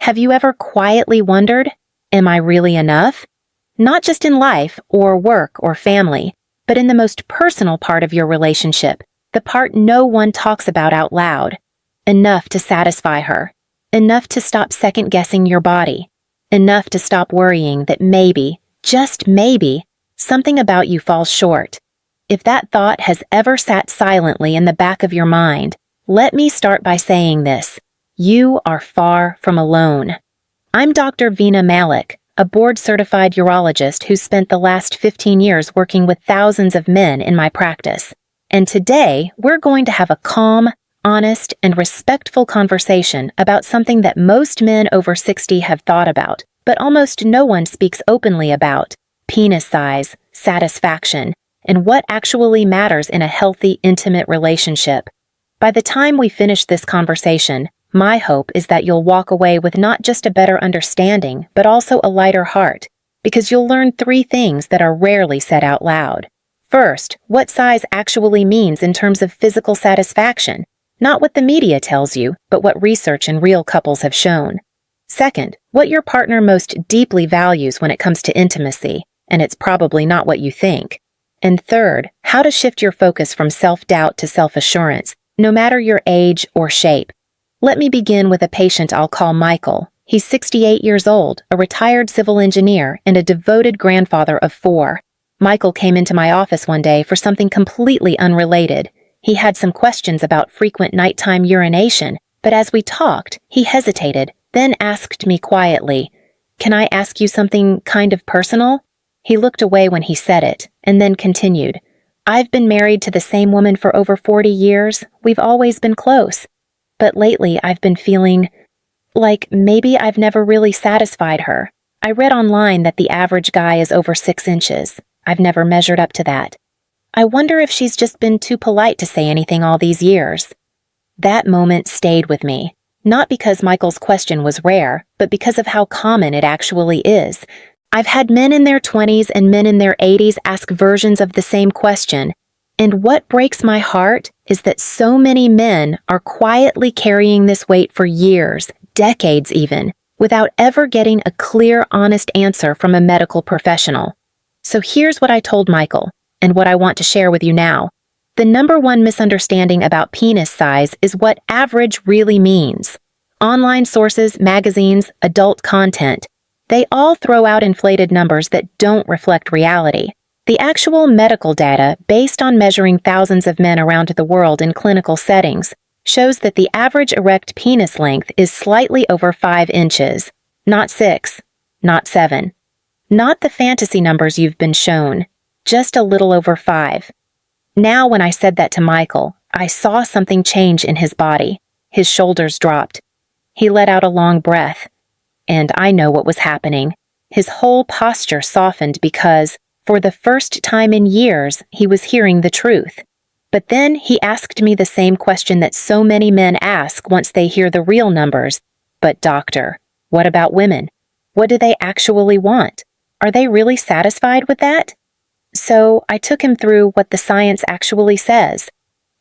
Have you ever quietly wondered, am I really enough? Not just in life or work or family, but in the most personal part of your relationship, the part no one talks about out loud. Enough to satisfy her. Enough to stop second-guessing your body. Enough to stop worrying that maybe, just maybe, something about you falls short. If that thought has ever sat silently in the back of your mind, let me start by saying this. You are far from alone. I'm Dr. Veena Malik, a board-certified urologist who's spent the last 15 years working with thousands of men in my practice. And today, we're going to have a calm, honest, and respectful conversation about something that most men over 60 have thought about, but almost no one speaks openly about: penis size, satisfaction, and what actually matters in a healthy, intimate relationship. By the time we finish this conversation, my hope is that you'll walk away with not just a better understanding, but also a lighter heart, because you'll learn 3 things that are rarely said out loud. First, what size actually means in terms of physical satisfaction, not what the media tells you, but what research and real couples have shown. Second, what your partner most deeply values when it comes to intimacy, and it's probably not what you think. And third, how to shift your focus from self-doubt to self-assurance, no matter your age or shape. Let me begin with a patient I'll call Michael. He's 68 years old, a retired civil engineer, and a devoted grandfather of 4. Michael came into my office one day for something completely unrelated. He had some questions about frequent nighttime urination, but as we talked, he hesitated, then asked me quietly, "Can I ask you something kind of personal?" He looked away when he said it, and then continued, "I've been married to the same woman for over 40 years. We've always been close. But lately I've been feeling like maybe I've never really satisfied her. I read online that the average guy is over 6 inches. I've never measured up to that. I wonder if she's just been too polite to say anything all these years." That moment stayed with me, not because Michael's question was rare, but because of how common it actually is. I've had men in their 20s and men in their 80s ask versions of the same question, and what breaks my heart is that so many men are quietly carrying this weight for years, decades even, without ever getting a clear, honest answer from a medical professional. So here's what I told Michael, and what I want to share with you now. The number one misunderstanding about penis size is what average really means. Online sources, magazines, adult content, they all throw out inflated numbers that don't reflect reality. The actual medical data, based on measuring thousands of men around the world in clinical settings, shows that the average erect penis length is slightly over 5 inches. Not 6, not 7. Not the fantasy numbers you've been shown, just a little over 5. Now, when I said that to Michael, I saw something change in his body. His shoulders dropped. He let out a long breath. And I know what was happening. His whole posture softened because, for the first time in years, he was hearing the truth. But then he asked me the same question that so many men ask once they hear the real numbers. "But doctor, what about women? What do they actually want? Are they really satisfied with that?" So I took him through what the science actually says.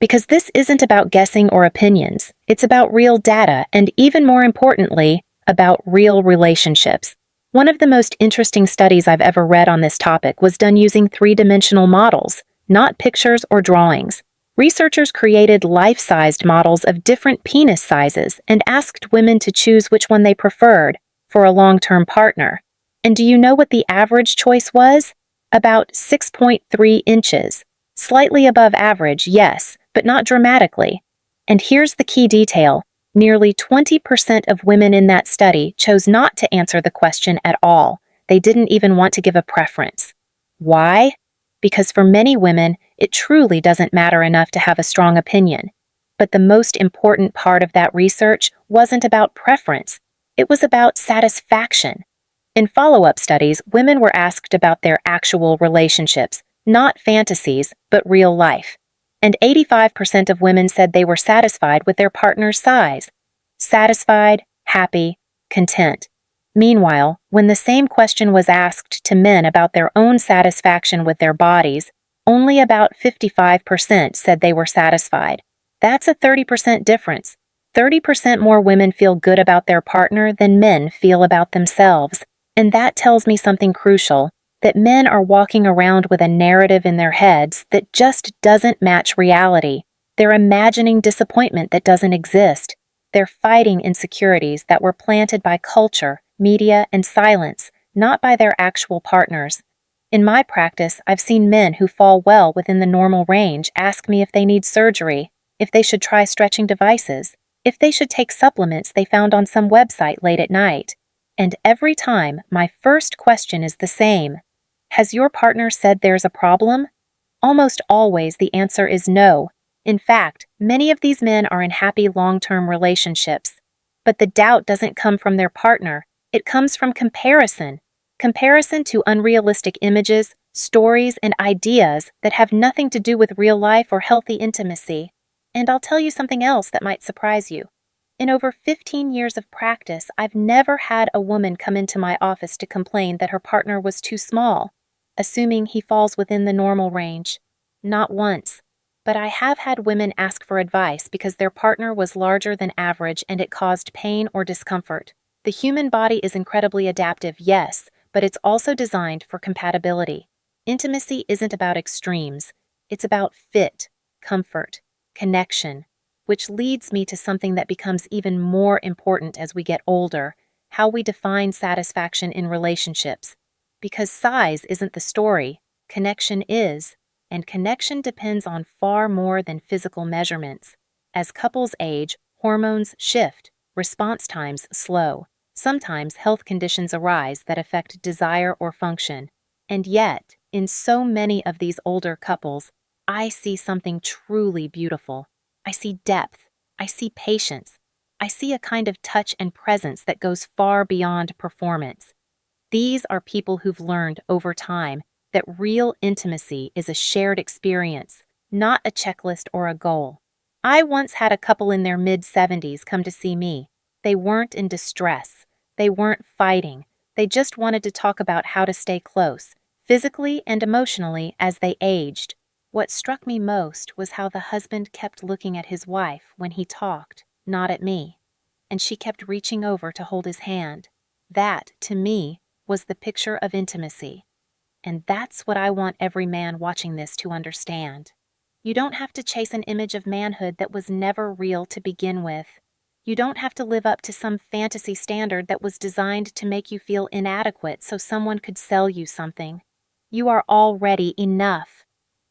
Because this isn't about guessing or opinions. It's about real data and, even more importantly, about real relationships. One of the most interesting studies I've ever read on this topic was done using 3-dimensional models, not pictures or drawings. Researchers created life-sized models of different penis sizes and asked women to choose which one they preferred for a long-term partner. And do you know what the average choice was? About 6.3 inches. Slightly above average, yes, but not dramatically. And here's the key detail. Nearly 20% of women in that study chose not to answer the question at all. They didn't even want to give a preference. Why? Because for many women, it truly doesn't matter enough to have a strong opinion. But the most important part of that research wasn't about preference. It was about satisfaction. In follow-up studies, women were asked about their actual relationships, not fantasies, but real life. And 85% of women said they were satisfied with their partner's size. Satisfied, happy, content. Meanwhile, when the same question was asked to men about their own satisfaction with their bodies, only about 55% said they were satisfied. That's a 30% difference. 30% more women feel good about their partner than men feel about themselves. And that tells me something crucial, that men are walking around with a narrative in their heads that just doesn't match reality. They're imagining disappointment that doesn't exist. They're fighting insecurities that were planted by culture, media, and silence, not by their actual partners. In my practice, I've seen men who fall well within the normal range ask me if they need surgery, if they should try stretching devices, if they should take supplements they found on some website late at night. And every time, my first question is the same. Has your partner said there's a problem? Almost always the answer is no. In fact, many of these men are in happy long-term relationships. But the doubt doesn't come from their partner. It comes from comparison. Comparison to unrealistic images, stories, and ideas that have nothing to do with real life or healthy intimacy. And I'll tell you something else that might surprise you. In over 15 years of practice, I've never had a woman come into my office to complain that her partner was too small, assuming he falls within the normal range. Not once. But I have had women ask for advice because their partner was larger than average and it caused pain or discomfort. The human body is incredibly adaptive, yes, but it's also designed for compatibility. Intimacy isn't about extremes. It's about fit, comfort, connection, which leads me to something that becomes even more important as we get older, how we define satisfaction in relationships. Because size isn't the story, connection is, and connection depends on far more than physical measurements. As couples age, hormones shift, response times slow. Sometimes health conditions arise that affect desire or function. And yet, in so many of these older couples, I see something truly beautiful. I see depth. I see patience. I see a kind of touch and presence that goes far beyond performance. These are people who've learned over time that real intimacy is a shared experience, not a checklist or a goal. I once had a couple in their mid-70s come to see me. They weren't in distress. They weren't fighting. They just wanted to talk about how to stay close, physically and emotionally, as they aged. What struck me most was how the husband kept looking at his wife when he talked, not at me, and she kept reaching over to hold his hand. That, to me, was the picture of intimacy. And that's what I want every man watching this to understand. You don't have to chase an image of manhood that was never real to begin with. You don't have to live up to some fantasy standard that was designed to make you feel inadequate so someone could sell you something. You are already enough.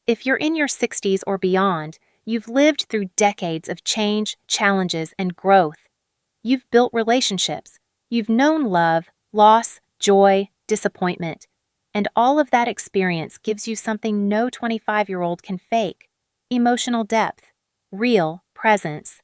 If you're in your 60s or beyond, you've lived through decades of change, challenges, and growth. You've built relationships. You've known love, loss, joy, disappointment. And all of that experience gives you something no 25-year-old can fake. Emotional depth, real presence,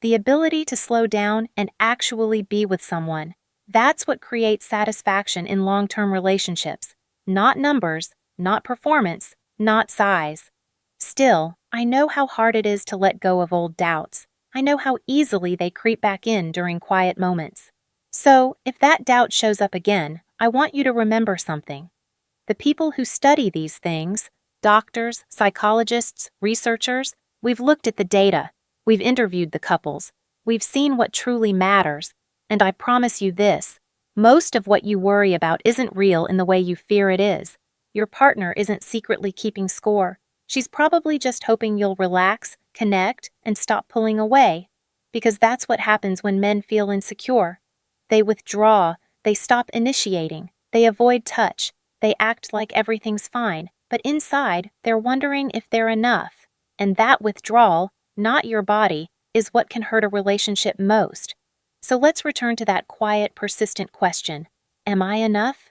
the ability to slow down and actually be with someone. That's what creates satisfaction in long-term relationships. Not numbers, not performance, not size. Still, I know how hard it is to let go of old doubts. I know how easily they creep back in during quiet moments. So, if that doubt shows up again, I want you to remember something. The people who study these things, doctors, psychologists, researchers, we've looked at the data, we've interviewed the couples, we've seen what truly matters, and I promise you this, most of what you worry about isn't real in the way you fear it is. Your partner isn't secretly keeping score. She's probably just hoping you'll relax, connect, and stop pulling away, because that's what happens when men feel insecure. They withdraw, they stop initiating, they avoid touch, they act like everything's fine, but inside, they're wondering if they're enough. And that withdrawal, not your body, is what can hurt a relationship most. So let's return to that quiet, persistent question. Am I enough?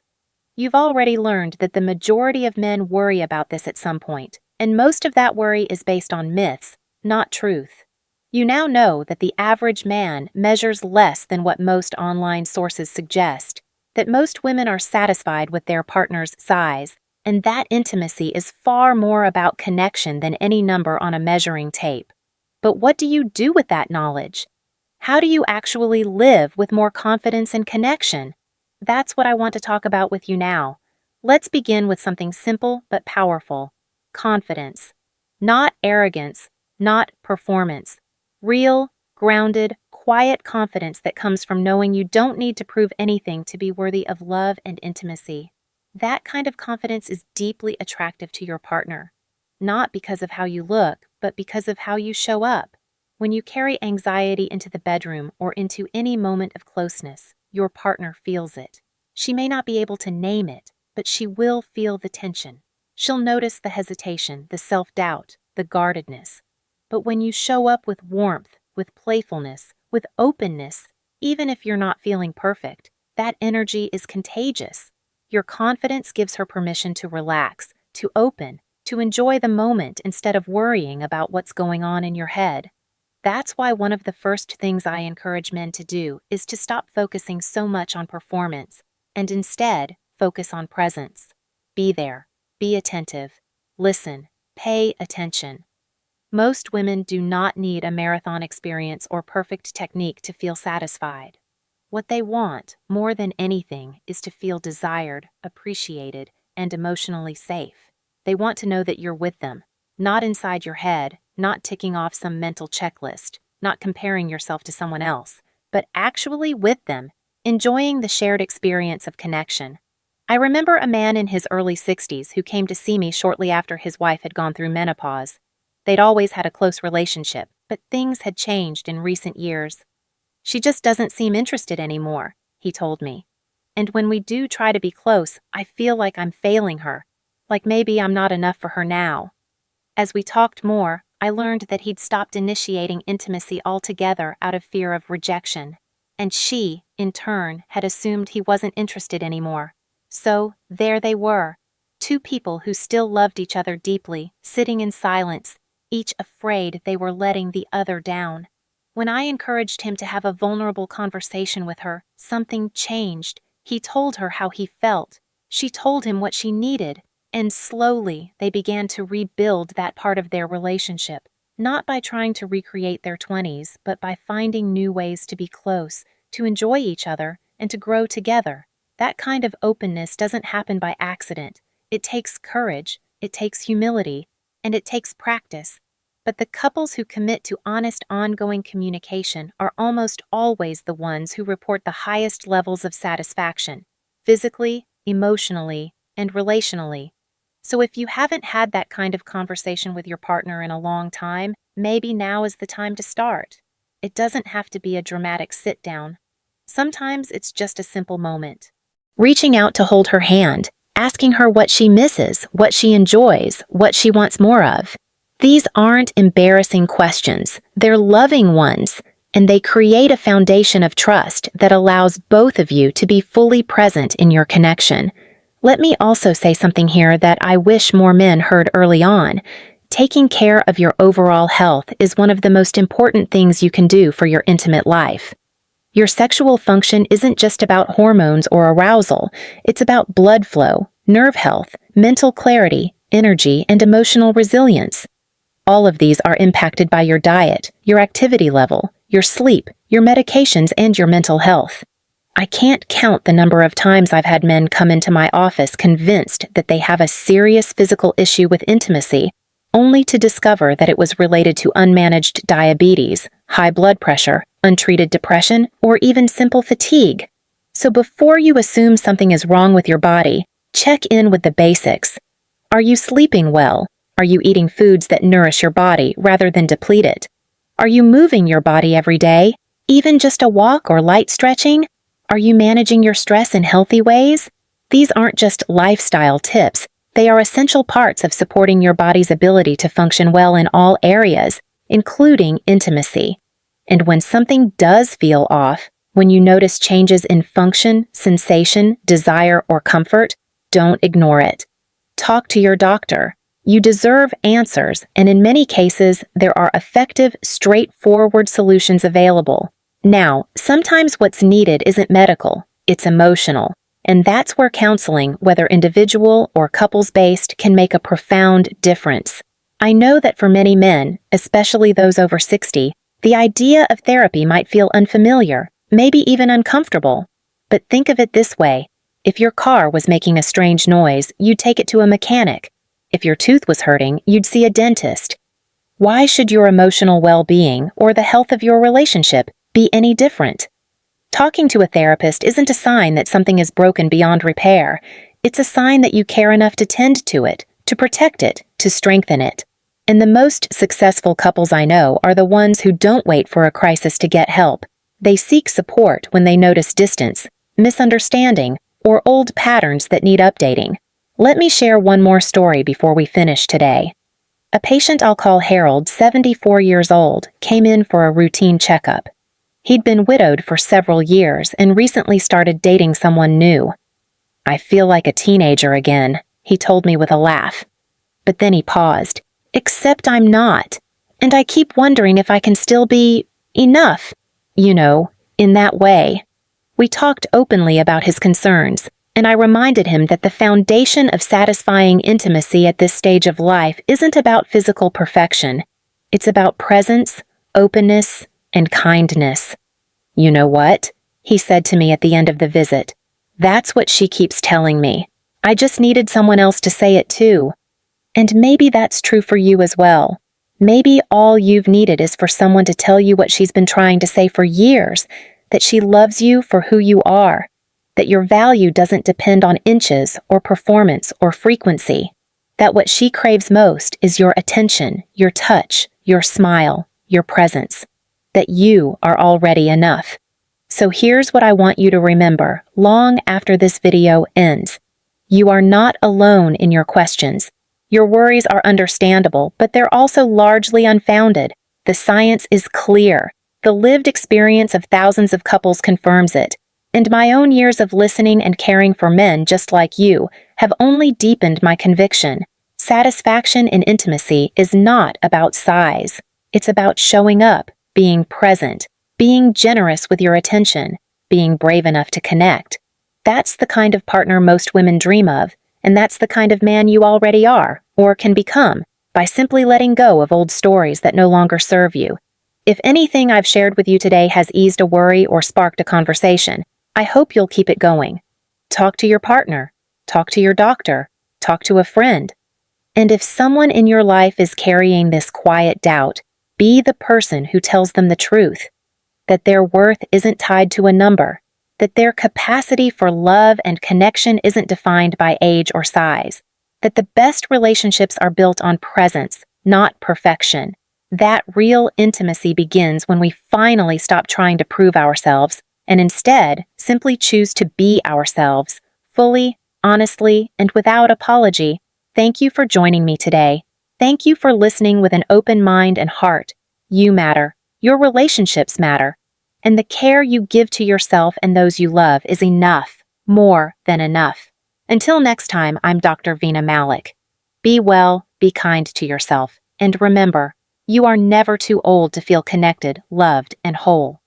You've already learned that the majority of men worry about this at some point, and most of that worry is based on myths, not truth. You now know that the average man measures less than what most online sources suggest, that most women are satisfied with their partner's size, and that intimacy is far more about connection than any number on a measuring tape. But what do you do with that knowledge? How do you actually live with more confidence and connection? That's what I want to talk about with you now. Let's begin with something simple but powerful. Confidence. Not arrogance, not performance. Real, grounded, quiet confidence that comes from knowing you don't need to prove anything to be worthy of love and intimacy. That kind of confidence is deeply attractive to your partner, not because of how you look, but because of how you show up. When you carry anxiety into the bedroom or into any moment of closeness, your partner feels it. She may not be able to name it, but she will feel the tension. She'll notice the hesitation, the self-doubt, the guardedness. But when you show up with warmth, with playfulness, with openness, even if you're not feeling perfect, that energy is contagious. Your confidence gives her permission to relax, to open, to enjoy the moment instead of worrying about what's going on in your head. That's why one of the first things I encourage men to do is to stop focusing so much on performance and instead focus on presence. Be there, be attentive, listen, pay attention. Most women do not need a marathon experience or perfect technique to feel satisfied. What they want, more than anything, is to feel desired, appreciated, and emotionally safe. They want to know that you're with them, not inside your head, not ticking off some mental checklist, not comparing yourself to someone else, but actually with them, enjoying the shared experience of connection. I remember a man in his early 60s who came to see me shortly after his wife had gone through menopause. They'd always had a close relationship, but things had changed in recent years. "She just doesn't seem interested anymore," he told me. "And when we do try to be close, I feel like I'm failing her, like maybe I'm not enough for her now." As we talked more, I learned that he'd stopped initiating intimacy altogether out of fear of rejection, and she, in turn, had assumed he wasn't interested anymore. So, there they were, two people who still loved each other deeply, sitting in silence, each afraid they were letting the other down. When I encouraged him to have a vulnerable conversation with her, something changed. He told her how he felt. She told him what she needed. And slowly, they began to rebuild that part of their relationship, not by trying to recreate their 20s, but by finding new ways to be close, to enjoy each other, and to grow together. That kind of openness doesn't happen by accident. It takes courage, it takes humility, and it takes practice. But the couples who commit to honest, ongoing communication are almost always the ones who report the highest levels of satisfaction, physically, emotionally, and relationally. So if you haven't had that kind of conversation with your partner in a long time, maybe now is the time to start. It doesn't have to be a dramatic sit-down. Sometimes it's just a simple moment. Reaching out to hold her hand, asking her what she misses, what she enjoys, what she wants more of. These aren't embarrassing questions. They're loving ones, and they create a foundation of trust that allows both of you to be fully present in your connection. Let me also say something here that I wish more men heard early on. Taking care of your overall health is one of the most important things you can do for your intimate life. Your sexual function isn't just about hormones or arousal. It's about blood flow, nerve health, mental clarity, energy, and emotional resilience. All of these are impacted by your diet, your activity level, your sleep, your medications, and your mental health. I can't count the number of times I've had men come into my office convinced that they have a serious physical issue with intimacy, only to discover that it was related to unmanaged diabetes, high blood pressure, untreated depression, or even simple fatigue. So before you assume something is wrong with your body, check in with the basics. Are you sleeping well? Are you eating foods that nourish your body rather than deplete it? Are you moving your body every day, even just a walk or light stretching? Are you managing your stress in healthy ways? These aren't just lifestyle tips. They are essential parts of supporting your body's ability to function well in all areas, including intimacy. And when something does feel off, when you notice changes in function, sensation, desire, or comfort, don't ignore it. Talk to your doctor. You deserve answers, and in many cases, there are effective, straightforward solutions available. Now, sometimes what's needed isn't medical, it's emotional, and that's where counseling, whether individual or couples-based, can make a profound difference. I know that for many men, especially those over 60, the idea of therapy might feel unfamiliar, maybe even uncomfortable. But think of it this way. If your car was making a strange noise, you'd take it to a mechanic. If your tooth was hurting, you'd see a dentist. Why should your emotional well-being or the health of your relationship be any different? Talking to a therapist isn't a sign that something is broken beyond repair. It's a sign that you care enough to tend to it, to protect it, to strengthen it. And the most successful couples I know are the ones who don't wait for a crisis to get help. They seek support when they notice distance, misunderstanding, or old patterns that need updating. Let me share one more story before we finish today. A patient I'll call Harold, 74 years old, came in for a routine checkup. He'd been widowed for several years and recently started dating someone new. "I feel like a teenager again," he told me with a laugh. But then he paused. "Except I'm not. And I keep wondering if I can still be enough, in that way." We talked openly about his concerns, and I reminded him that the foundation of satisfying intimacy at this stage of life isn't about physical perfection. It's about presence, openness, and kindness. "You know what?" he said to me at the end of the visit. "That's what she keeps telling me. I just needed someone else to say it too." And maybe that's true for you as well. Maybe all you've needed is for someone to tell you what she's been trying to say for years, that she loves you for who you are, that your value doesn't depend on inches or performance or frequency, that what she craves most is your attention, your touch, your smile, your presence, that you are already enough. So here's what I want you to remember long after this video ends. You are not alone in your questions. Your worries are understandable, but they're also largely unfounded. The science is clear. The lived experience of thousands of couples confirms it. And my own years of listening and caring for men just like you have only deepened my conviction. Satisfaction in intimacy is not about size. It's about showing up, being present, being generous with your attention, being brave enough to connect. That's the kind of partner most women dream of. And that's the kind of man you already are, or can become, by simply letting go of old stories that no longer serve you. If anything I've shared with you today has eased a worry or sparked a conversation, I hope you'll keep it going. Talk to your partner. Talk to your doctor. Talk to a friend. And if someone in your life is carrying this quiet doubt, be the person who tells them the truth. That their worth isn't tied to a number. That their capacity for love and connection isn't defined by age or size. That the best relationships are built on presence, not perfection. That real intimacy begins when we finally stop trying to prove ourselves and instead simply choose to be ourselves, fully, honestly, and without apology. Thank you for joining me today. Thank you for listening with an open mind and heart. You matter. Your relationships matter. And the care you give to yourself and those you love is enough, more than enough. Until next time, I'm Dr. Veena Malik. Be well, be kind to yourself, and remember, you are never too old to feel connected, loved, and whole.